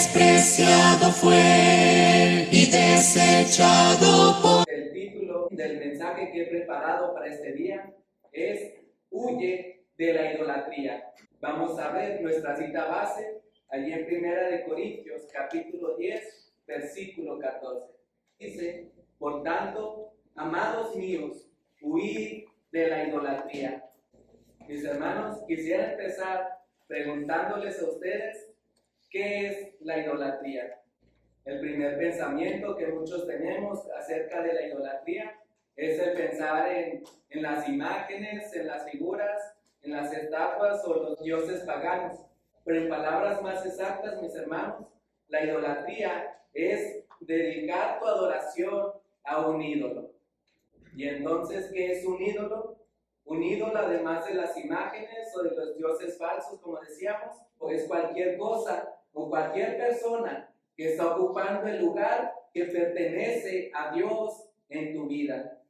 despreciado fue y desechado por... El título del mensaje que he preparado para este día es Huye de la idolatría. Vamos a ver nuestra cita base allí en 1 Corintios capítulo 10 versículo 14. Dice: por tanto, amados míos, huid de la idolatría. Mis hermanos, quisiera empezar preguntándoles a ustedes ¿qué es la idolatría? El primer pensamiento que muchos tenemos acerca de la idolatría es el pensar en las imágenes, en las figuras, en las estatuas o los dioses paganos. Pero en palabras más exactas, mis hermanos, la idolatría es dedicar tu adoración a un ídolo. ¿Y entonces qué es un ídolo? Un ídolo, además de las imágenes o de los dioses falsos, como decíamos, o es cualquier cosa o cualquier persona que está ocupando el lugar que pertenece a Dios en tu vida.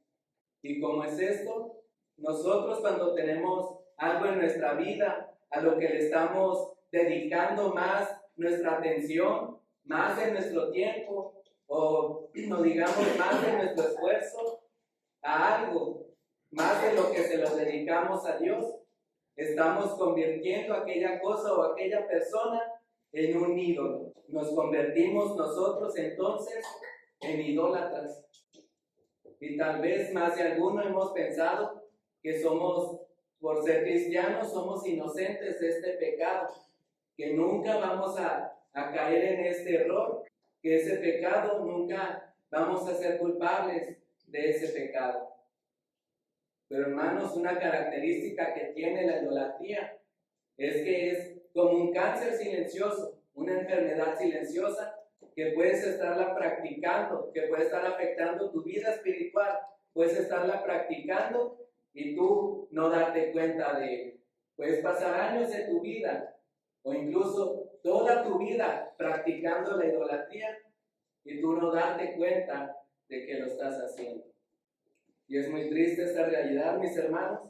¿Y cómo es esto? Nosotros, cuando tenemos algo en nuestra vida a lo que le estamos dedicando más nuestra atención, más de nuestro tiempo, o no digamos más de nuestro esfuerzo, a algo más de lo que se lo dedicamos a Dios, estamos convirtiendo aquella cosa o aquella persona en un ídolo. Nos convertimos nosotros entonces en idólatras. Y tal vez más de alguno hemos pensado que somos, por ser cristianos, somos inocentes de este pecado, que nunca vamos a caer en este error, que ese pecado nunca vamos a ser culpables de ese pecado. Pero hermanos, una característica que tiene la idolatría es que es como un cáncer silencioso, una enfermedad silenciosa que puedes estarla practicando, que puede estar afectando tu vida espiritual, puedes estarla practicando y tú no darte cuenta de ello. Puedes pasar años de tu vida o incluso toda tu vida practicando la idolatría y tú no darte cuenta de que lo estás haciendo. Y es muy triste esta realidad, mis hermanos,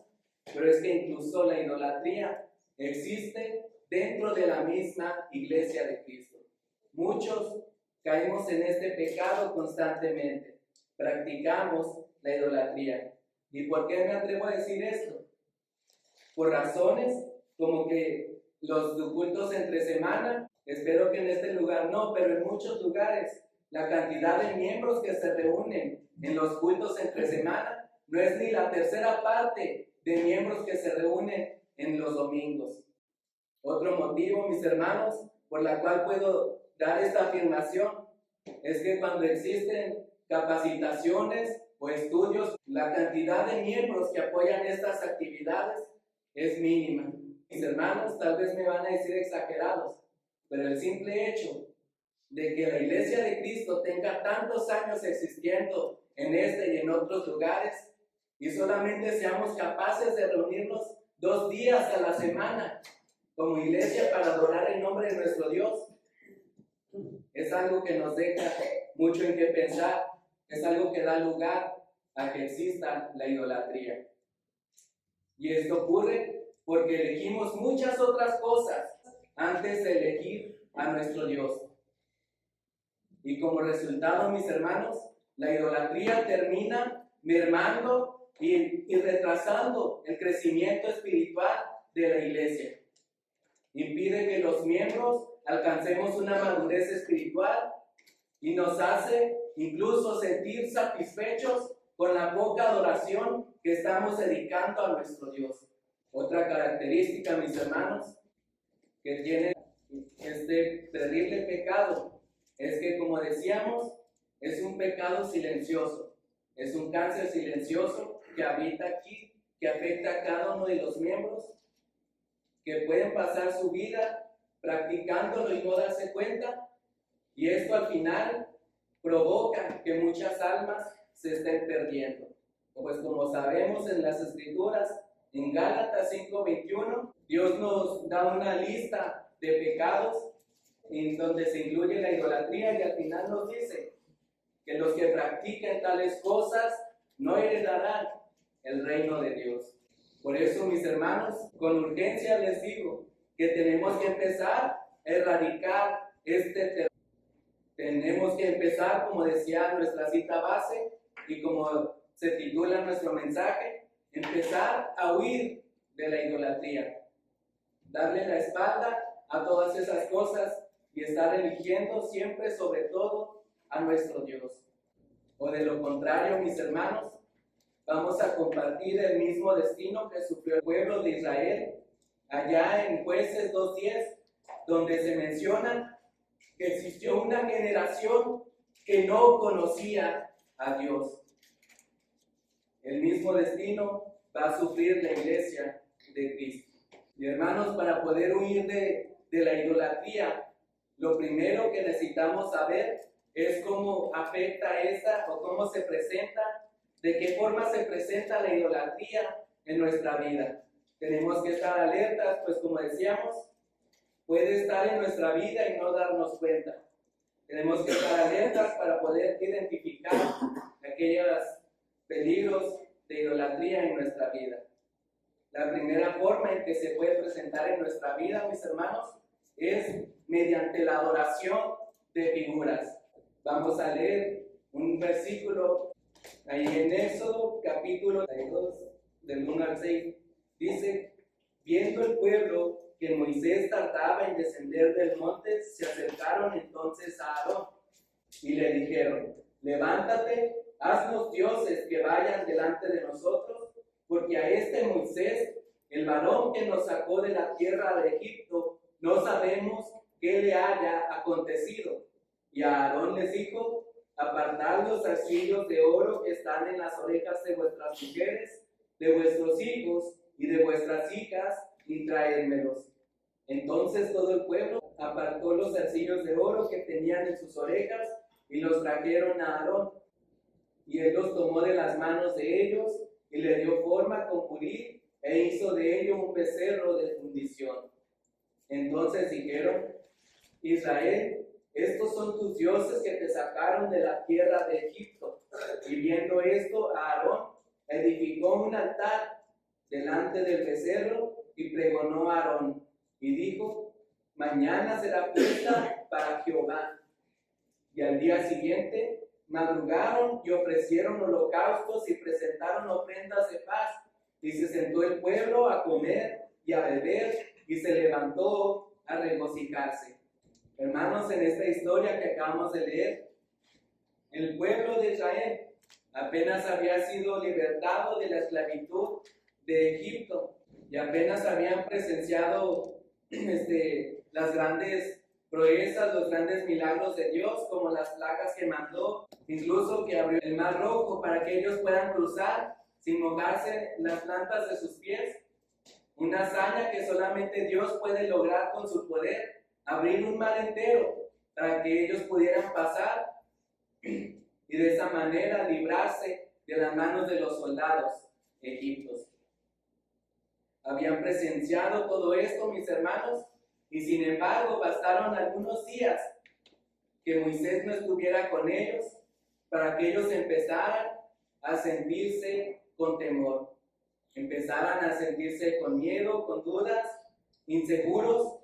pero es que incluso la idolatría existe dentro de la misma iglesia de Cristo. Muchos caemos en este pecado constantemente, practicamos la idolatría. ¿Y por qué me atrevo a decir esto? Por razones como que los cultos entre semana, espero que en este lugar no, pero en muchos lugares, la cantidad de miembros que se reúnen en los cultos entre semana no es ni la tercera parte de miembros que se reúnen en los domingos. Otro motivo, mis hermanos, por la cual puedo dar esta afirmación, es que cuando existen capacitaciones o estudios, la cantidad de miembros que apoyan estas actividades es mínima. Mis hermanos tal vez me van a decir exagerados, pero el simple hecho de que la iglesia de Cristo tenga tantos años existiendo en este y en otros lugares y solamente seamos capaces de reunirnos 2 días a la semana como iglesia para adorar el nombre de nuestro Dios, es algo que nos deja mucho en qué pensar, es algo que da lugar a que exista la idolatría. Y esto ocurre porque elegimos muchas otras cosas antes de elegir a nuestro Dios. Y como resultado, mis hermanos, la idolatría termina mermando y retrasando el crecimiento espiritual de la iglesia. Impide que los miembros alcancemos una madurez espiritual y nos hace incluso sentir satisfechos con la poca adoración que estamos dedicando a nuestro Dios. Otra característica, mis hermanos, que tiene este terrible pecado es que, como decíamos, es un pecado silencioso, es un cáncer silencioso que habita aquí, que afecta a cada uno de los miembros, que pueden pasar su vida practicándolo y no darse cuenta, y esto al final provoca que muchas almas se estén perdiendo. Pues como sabemos en las Escrituras, en Gálatas 5:21, Dios nos da una lista de pecados en donde se incluye la idolatría y al final nos dice que los que practiquen tales cosas no heredarán el reino de Dios. Por eso, mis hermanos, con urgencia les digo que tenemos que empezar a erradicar Tenemos que empezar, como decía nuestra cita base y como se titula nuestro mensaje, empezar a huir de la idolatría, darle la espalda a todas esas cosas y estar eligiendo siempre sobre todo a nuestro Dios. O de lo contrario, mis hermanos, vamos a compartir el mismo destino que sufrió el pueblo de Israel allá en Jueces 2:10, donde se menciona que existió una generación que no conocía a Dios. El mismo destino va a sufrir la iglesia de Cristo. Y hermanos, para poder huir de la idolatría, lo primero que necesitamos saber es cómo afecta esa o cómo se presenta, de qué forma se presenta la idolatría en nuestra vida. Tenemos que estar alertas, pues como decíamos, puede estar en nuestra vida y no darnos cuenta. Tenemos que estar alertas para poder identificar aquellos peligros de idolatría en nuestra vida. La primera forma en que se puede presentar en nuestra vida, mis hermanos, es mediante la adoración de figuras. Vamos a leer un versículo ahí en Éxodo, capítulo 32, del 1 al 6. Dice: viendo el pueblo que Moisés tardaba en descender del monte, se acercaron entonces a Aarón y le dijeron: levántate, haznos dioses que vayan delante de nosotros, porque a este Moisés, el varón que nos sacó de la tierra de Egipto, no sabemos qué le haya acontecido. Y a Aarón les dijo: apartad los zarcillos de oro que están en las orejas de vuestras mujeres, de vuestros hijos y de vuestras hijas, y traédmelos. Entonces todo el pueblo apartó los zarcillos de oro que tenían en sus orejas y los trajeron a Aarón. Y él los tomó de las manos de ellos y le dio forma con purín e hizo de ello un becerro de fundición. Entonces dijeron: Israel, estos son tus dioses que te sacaron de la tierra de Egipto. Y viendo esto, Aarón edificó un altar delante del becerro y pregonó a Aarón y dijo: mañana será fiesta para Jehová. Y al día siguiente madrugaron y ofrecieron holocaustos y presentaron ofrendas de paz. Y se sentó el pueblo a comer y a beber y se levantó a regocijarse. Hermanos, en esta historia que acabamos de leer, el pueblo de Israel apenas había sido libertado de la esclavitud de Egipto y apenas habían presenciado las grandes proezas, los grandes milagros de Dios, como las plagas que mandó, incluso que abrió el mar rojo para que ellos puedan cruzar sin mojarse las plantas de sus pies. Una hazaña que solamente Dios puede lograr con su poder, abrir un mar entero para que ellos pudieran pasar y de esa manera librarse de las manos de los soldados egipcios. Habían presenciado todo esto, mis hermanos, y sin embargo bastaron algunos días que Moisés no estuviera con ellos para que ellos empezaran a sentirse con temor, empezaran a sentirse con miedo, con dudas, inseguros,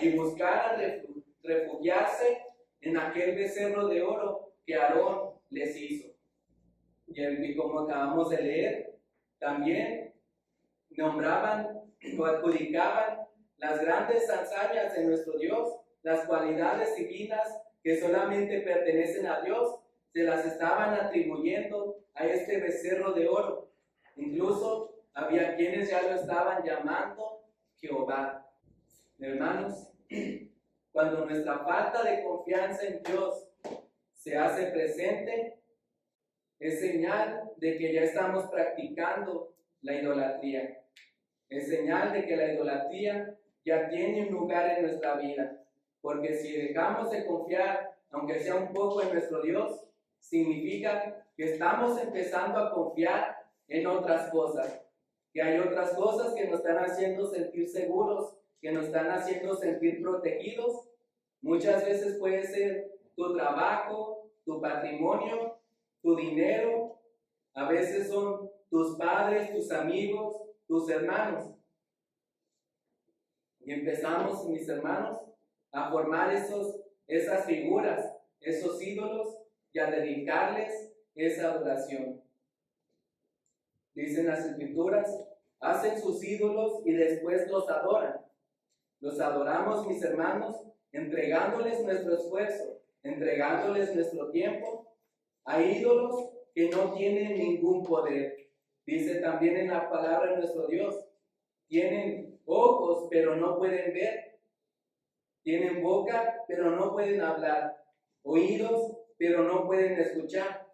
y buscaran refugiarse en aquel becerro de oro que Aarón les hizo. Y como acabamos de leer, también nombraban o adjudicaban las grandes hazañas de nuestro Dios, las cualidades divinas que solamente pertenecen a Dios, se las estaban atribuyendo a este becerro de oro. Incluso había quienes ya lo estaban llamando Jehová. Hermanos, cuando nuestra falta de confianza en Dios se hace presente, es señal de que ya estamos practicando la idolatría. Es señal de que la idolatría ya tiene un lugar en nuestra vida. Porque si dejamos de confiar, aunque sea un poco en nuestro Dios, significa que estamos empezando a confiar en otras cosas. Que hay otras cosas que nos están haciendo sentir seguros, que nos están haciendo sentir protegidos. Muchas veces puede ser tu trabajo, tu patrimonio, tu dinero. A veces son tus padres, tus amigos, tus hermanos. Y empezamos, mis hermanos, a formar esas figuras, esos ídolos y a dedicarles esa adoración. Dicen las Escrituras, hacen sus ídolos y después los adoran. Los adoramos, mis hermanos, entregándoles nuestro esfuerzo, entregándoles nuestro tiempo a ídolos que no tienen ningún poder. Dice también en la palabra de nuestro Dios, tienen ojos pero no pueden ver, tienen boca pero no pueden hablar, oídos pero no pueden escuchar.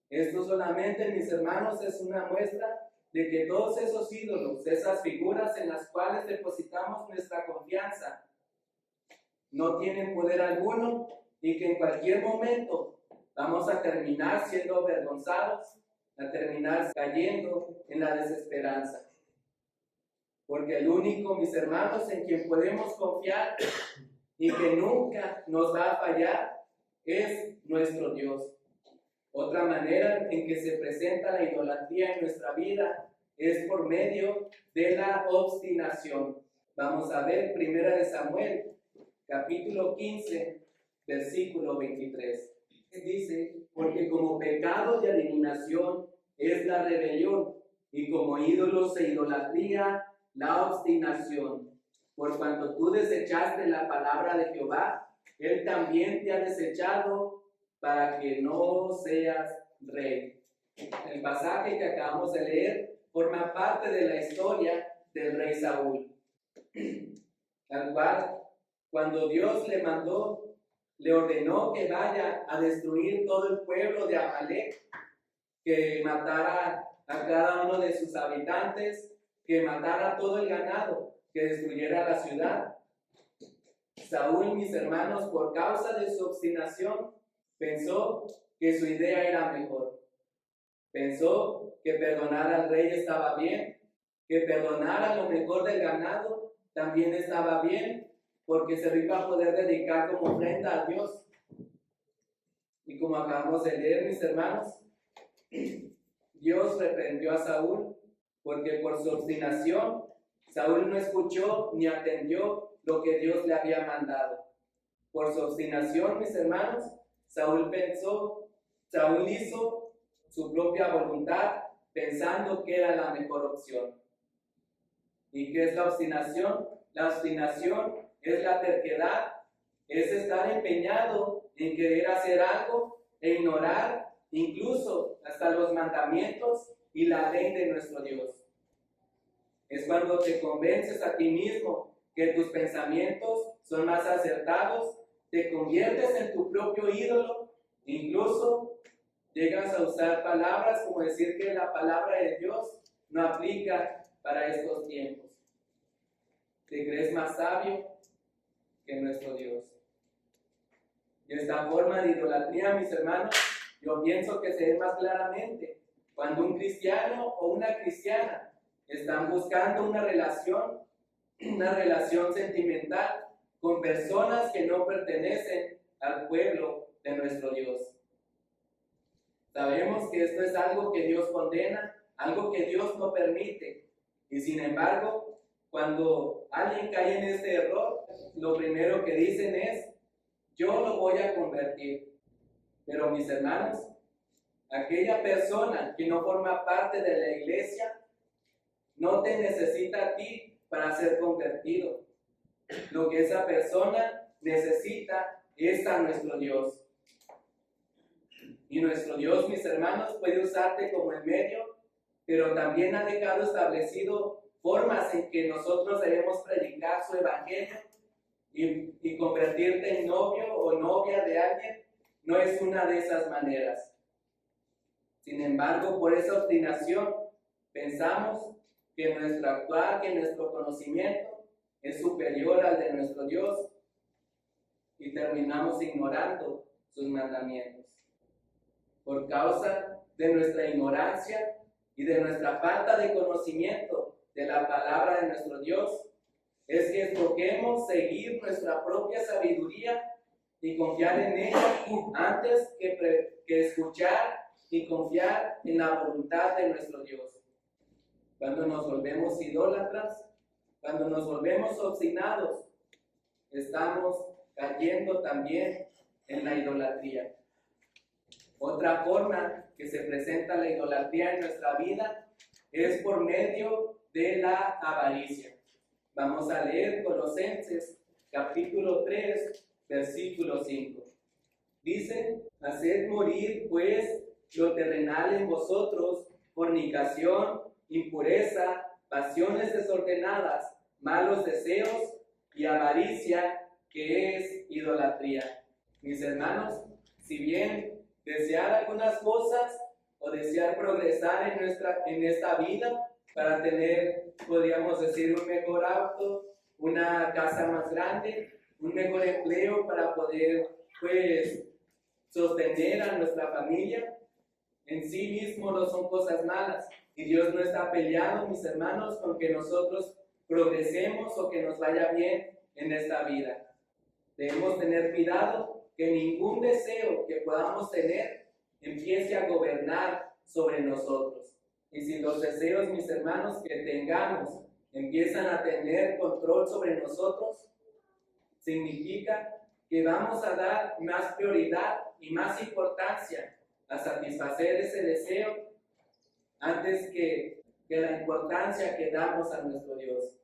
Esto solamente, mis hermanos, es una muestra de que todos esos ídolos, esas figuras en las cuales depositamos nuestra confianza, no tienen poder alguno y que en cualquier momento vamos a terminar siendo avergonzados, a terminar cayendo en la desesperanza. Porque el único, mis hermanos, en quien podemos confiar y que nunca nos va a fallar es nuestro Dios. Otra manera en que se presenta la idolatría en nuestra vida es por medio de la obstinación. Vamos a ver 1 Samuel, capítulo 15, versículo 23. Dice, porque como pecado de adivinación es la rebelión, y como ídolos e idolatría la obstinación. Por cuanto tú desechaste la palabra de Jehová, él también te ha desechado para que no seas rey. El pasaje que acabamos de leer forma parte de la historia del rey Saúl, al cual, cuando Dios le ordenó que vaya a destruir todo el pueblo de Amalek, que matara a cada uno de sus habitantes, que matara todo el ganado, que destruyera la ciudad. Saúl, mis hermanos, por causa de su obstinación, pensó que su idea era mejor. Pensó que perdonar al rey estaba bien, que perdonar a lo mejor del ganado también estaba bien, porque se lo iba a poder dedicar como ofrenda a Dios. Y como acabamos de leer, mis hermanos, Dios reprendió a Saúl, porque por su obstinación, Saúl no escuchó ni atendió lo que Dios le había mandado. Por su obstinación, mis hermanos, Saúl hizo su propia voluntad, pensando que era la mejor opción. ¿Y qué es la obstinación? La obstinación es la terquedad, es estar empeñado en querer hacer algo e ignorar incluso hasta los mandamientos y la ley de nuestro Dios. Es cuando te convences a ti mismo que tus pensamientos son más acertados, te conviertes en tu propio ídolo, incluso llegas a usar palabras como decir que la palabra de Dios no aplica para estos tiempos. Te crees más sabio que nuestro Dios. Y esta forma de idolatría, mis hermanos, yo pienso que se ve más claramente cuando un cristiano o una cristiana están buscando una relación sentimental con personas que no pertenecen al pueblo de nuestro Dios. Sabemos que esto es algo que Dios condena, algo que Dios no permite. Y sin embargo, cuando alguien cae en este error, lo primero que dicen es, yo lo voy a convertir. Pero mis hermanos, aquella persona que no forma parte de la iglesia, no te necesita a ti para ser convertido. Lo que esa persona necesita es a nuestro Dios. Y nuestro Dios, mis hermanos, puede usarte como el medio, pero también ha dejado establecido formas en que nosotros debemos predicar su evangelio y convertirte en novio o novia de alguien no es una de esas maneras. Sin embargo, por esa obstinación, pensamos que nuestro actuar, que nuestro conocimiento es superior al de nuestro Dios y terminamos ignorando sus mandamientos. Por causa de nuestra ignorancia y de nuestra falta de conocimiento de la palabra de nuestro Dios, es que escogiemos seguir nuestra propia sabiduría y confiar en ella antes que escuchar y confiar en la voluntad de nuestro Dios. Cuando nos volvemos idólatras, cuando nos volvemos obstinados, estamos cayendo también en la idolatría. Otra forma que se presenta la idolatría en nuestra vida es por medio de la avaricia. Vamos a leer Colosenses capítulo 3, versículo 5. Dice: haced morir pues lo terrenal en vosotros, fornicación, impureza, pasiones desordenadas, malos deseos y avaricia, que es idolatría. Mis hermanos, si bien desear algunas cosas o desear progresar en esta vida para tener, podríamos decir, un mejor auto, una casa más grande, un mejor empleo para poder, pues, sostener a nuestra familia, en sí mismo no son cosas malas. Y Dios no está peleado, mis hermanos, con que nosotros progresemos o que nos vaya bien en esta vida. Debemos tener cuidado que ningún deseo que podamos tener empiece a gobernar sobre nosotros. Y si los deseos, mis hermanos, que tengamos empiezan a tener control sobre nosotros, significa que vamos a dar más prioridad y más importancia a satisfacer ese deseo antes que la importancia que damos a nuestro Dios.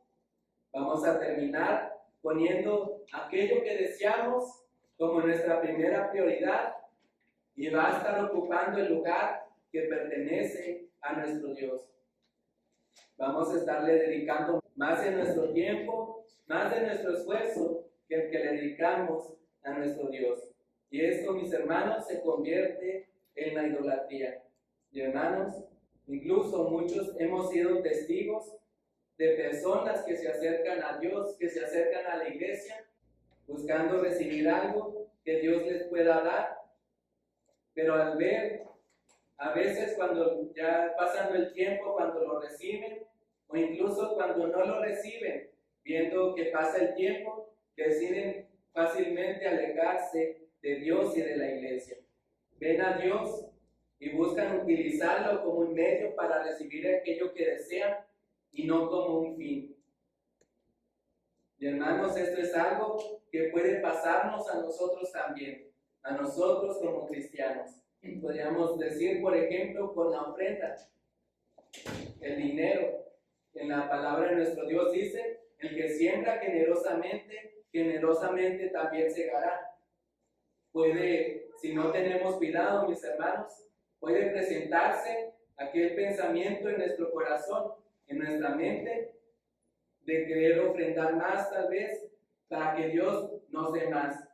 Vamos a terminar poniendo aquello que deseamos como nuestra primera prioridad y va a estar ocupando el lugar que pertenece a nuestro Dios. Vamos a estarle dedicando más de nuestro tiempo, más de nuestro esfuerzo que el que le dedicamos a nuestro Dios. Y esto, mis hermanos, se convierte en la idolatría. Y hermanos, incluso muchos hemos sido testigos de personas que se acercan a Dios, que se acercan a la iglesia, buscando recibir algo que Dios les pueda dar, pero al ver, a veces cuando ya pasando el tiempo, cuando lo reciben, o incluso cuando no lo reciben, viendo que pasa el tiempo, deciden fácilmente alejarse de Dios y de la iglesia. Ven a Dios y buscan utilizarlo como un medio para recibir aquello que desean y no como un fin. Y hermanos, esto es algo que puede pasarnos a nosotros también, a nosotros como cristianos. Podríamos decir, por ejemplo, con la ofrenda, el dinero. En la palabra de nuestro Dios dice: el que siembra generosamente, generosamente también segará. Puede, si no tenemos cuidado, mis hermanos, puede presentarse aquel pensamiento en nuestro corazón, en nuestra mente, de querer ofrendar más tal vez para que Dios nos dé más.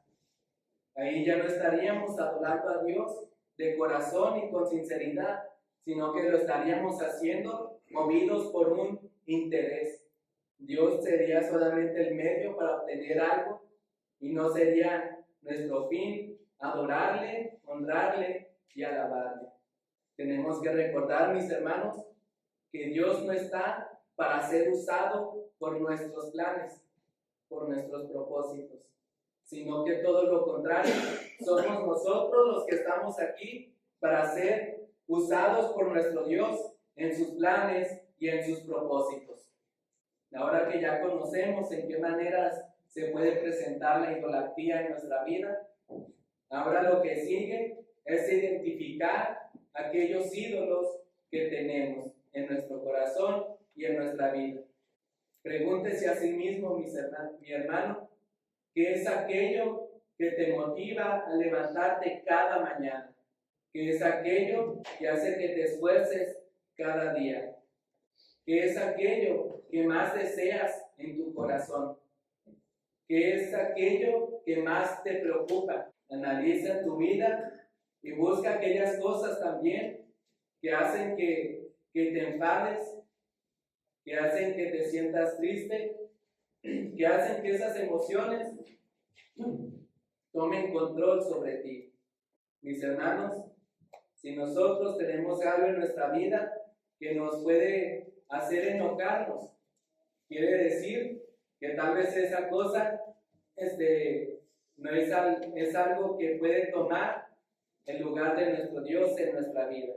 Ahí ya no estaríamos adorando a Dios de corazón y con sinceridad, sino que lo estaríamos haciendo movidos por un interés. Dios sería solamente el medio para obtener algo y no sería nuestro fin adorarle, honrarle y alabarle. Tenemos que recordar, mis hermanos, que Dios no está para ser usado por nuestros planes, por nuestros propósitos, sino que todo lo contrario, somos nosotros los que estamos aquí para ser usados por nuestro Dios en sus planes y en sus propósitos. Ahora que ya conocemos en qué maneras se puede presentar la idolatría en nuestra vida, ahora lo que sigue es identificar aquellos ídolos que tenemos en nuestro corazón y en nuestra vida. Pregúntese a sí mismo, mi hermano, ¿qué es aquello que te motiva a levantarte cada mañana? ¿Qué es aquello que hace que te esfuerces cada día? ¿Qué es aquello que más deseas en tu corazón? ¿Qué es aquello que más te preocupa? Analiza tu vida y busca aquellas cosas también que hacen que te enfades, que hacen que te sientas triste, que hacen que esas emociones tomen control sobre ti. Mis hermanos, si nosotros tenemos algo en nuestra vida que nos puede hacer enojarnos, quiere decir que tal vez esa cosa no es algo que puede tomar el lugar de nuestro Dios en nuestra vida.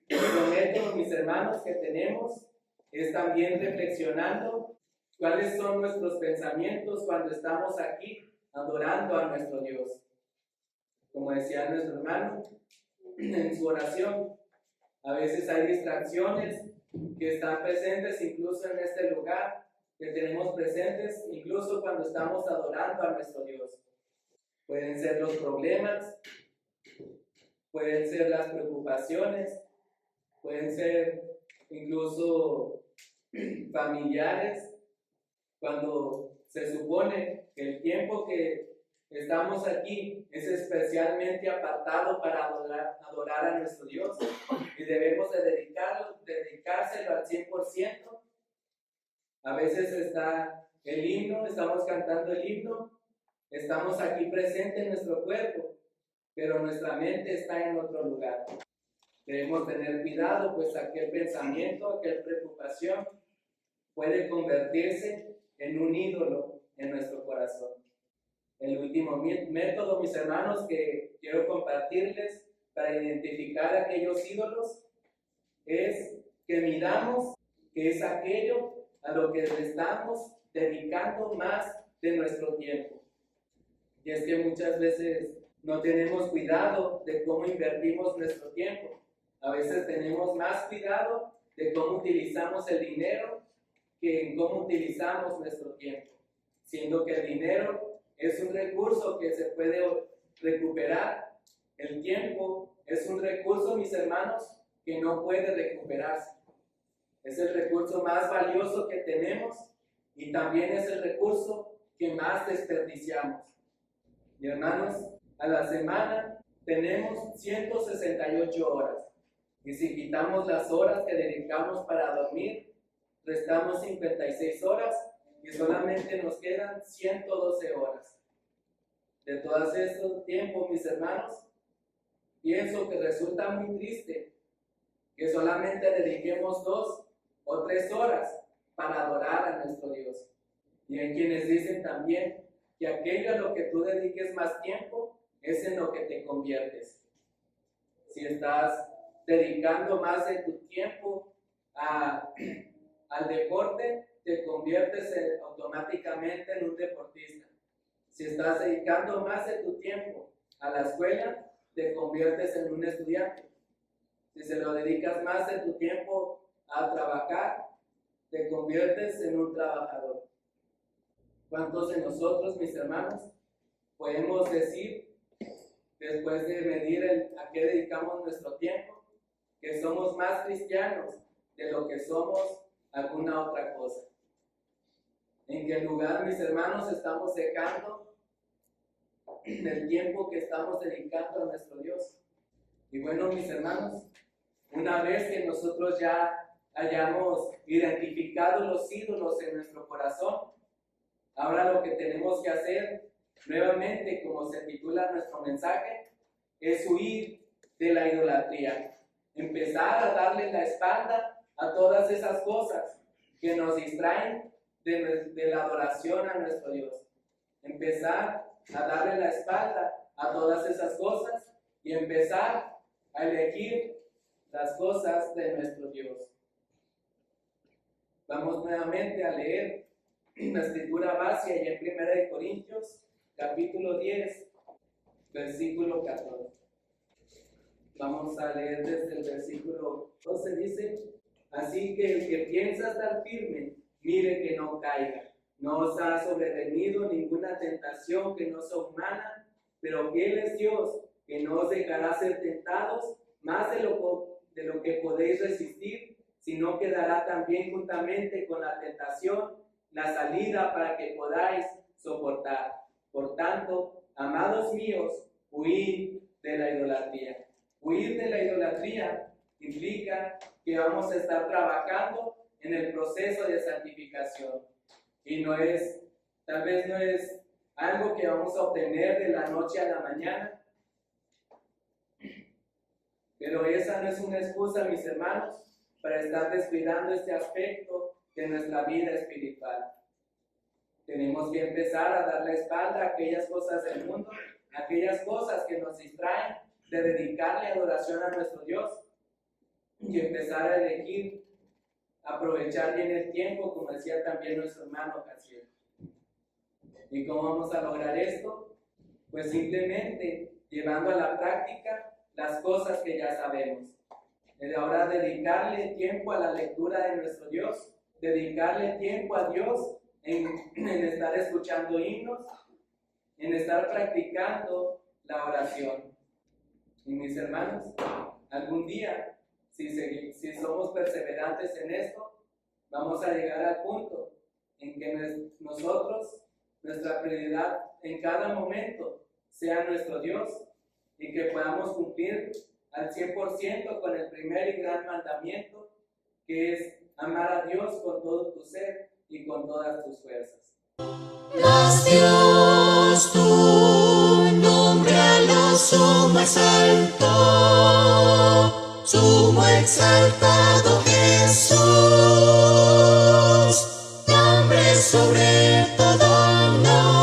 Lo método, mis hermanos, que tenemos es también reflexionando cuáles son nuestros pensamientos cuando estamos aquí adorando a nuestro Dios. Como decía nuestro hermano en su oración, a veces hay distracciones que están presentes incluso en este lugar, que tenemos presentes incluso cuando estamos adorando a nuestro Dios. Pueden ser los problemas, pueden ser las preocupaciones, pueden ser incluso familiares, cuando se supone que el tiempo que estamos aquí es especialmente apartado para adorar a nuestro Dios y debemos de dedicárselo al 100%. A veces está el himno, estamos cantando el himno, estamos aquí presentes en nuestro cuerpo, pero nuestra mente está en otro lugar. Debemos tener cuidado, pues aquel pensamiento, aquella preocupación puede convertirse en un ídolo en nuestro corazón. El último método, mis hermanos, que quiero compartirles para identificar aquellos ídolos es que midamos que es aquello a lo que le estamos dedicando más de nuestro tiempo. Y es que muchas veces no tenemos cuidado de cómo invertimos nuestro tiempo. A veces tenemos más cuidado de cómo utilizamos el dinero que en cómo utilizamos nuestro tiempo, siendo que el dinero es un recurso que se puede recuperar. El tiempo es un recurso, mis hermanos, que no puede recuperarse. Es el recurso más valioso que tenemos y también es el recurso que más desperdiciamos. Y hermanos, a la semana tenemos 168 horas. Y si quitamos las horas que dedicamos para dormir, restamos 56 horas y solamente nos quedan 112 horas. De todo este tiempo, mis hermanos, pienso que resulta muy triste que solamente dediquemos 2 o 3 horas para adorar a nuestro Dios. Y hay quienes dicen también que aquello a lo que tú dediques más tiempo es en lo que te conviertes. Si estás dedicando más de tu tiempo al deporte, te conviertes automáticamente en un deportista. Si estás dedicando más de tu tiempo a la escuela, te conviertes en un estudiante. Si se lo dedicas más de tu tiempo a trabajar, te conviertes en un trabajador. ¿Cuántos de nosotros, mis hermanos, podemos decir, después de medir a qué dedicamos nuestro tiempo, que somos más cristianos de lo que somos alguna otra cosa? ¿En qué lugar, mis hermanos, estamos dejando el tiempo que estamos dedicando a nuestro Dios? Y bueno, mis hermanos, una vez que nosotros ya hayamos identificado los ídolos en nuestro corazón, ahora lo que tenemos que hacer, nuevamente, como se titula nuestro mensaje, es huir de la idolatría. Empezar a darle la espalda a todas esas cosas que nos distraen de la adoración a nuestro Dios. Empezar a darle la espalda a todas esas cosas y empezar a elegir las cosas de nuestro Dios. Vamos nuevamente a leer la escritura básica y en 1 Corintios, capítulo 10, versículo 14. Vamos a leer desde el versículo 12, dice: así que el que piensa estar firme, mire que no caiga. No os ha sobrevenido ninguna tentación que no sea humana, pero fiel es Dios, que no os dejará ser tentados más de lo que podéis resistir, sino que dará también juntamente con la tentación la salida para que podáis soportar. Por tanto, amados míos, huid de la idolatría. Huir de la idolatría implica que vamos a estar trabajando en el proceso de santificación. Y tal vez no es algo que vamos a obtener de la noche a la mañana. Pero esa no es una excusa, mis hermanos, para estar descuidando este aspecto de nuestra vida espiritual. Tenemos que empezar a dar la espalda a aquellas cosas del mundo, a aquellas cosas que nos distraen de dedicarle adoración a nuestro Dios y empezar a elegir aprovechar bien el tiempo, como decía también nuestro hermano Casiel. ¿Y cómo vamos a lograr esto? Pues simplemente llevando a la práctica las cosas que ya sabemos. Es ahora dedicarle tiempo a la lectura de nuestro Dios, dedicarle tiempo a Dios en estar escuchando himnos, en estar practicando la oración. Y mis hermanos, algún día, si somos perseverantes en esto, vamos a llegar al punto en que nosotros, nuestra prioridad en cada momento sea nuestro Dios y que podamos cumplir al 100% con el primer y gran mandamiento, que es amar a Dios con todo tu ser y con todas tus fuerzas. Mas Dios, tu nombre a lo sumo exaltó, sumo exaltado Jesús, nombre sobre todo nombre.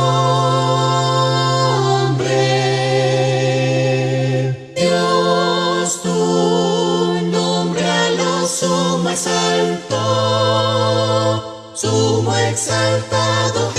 Dios, tu nombre a lo sumo exaltó, sumo exaltado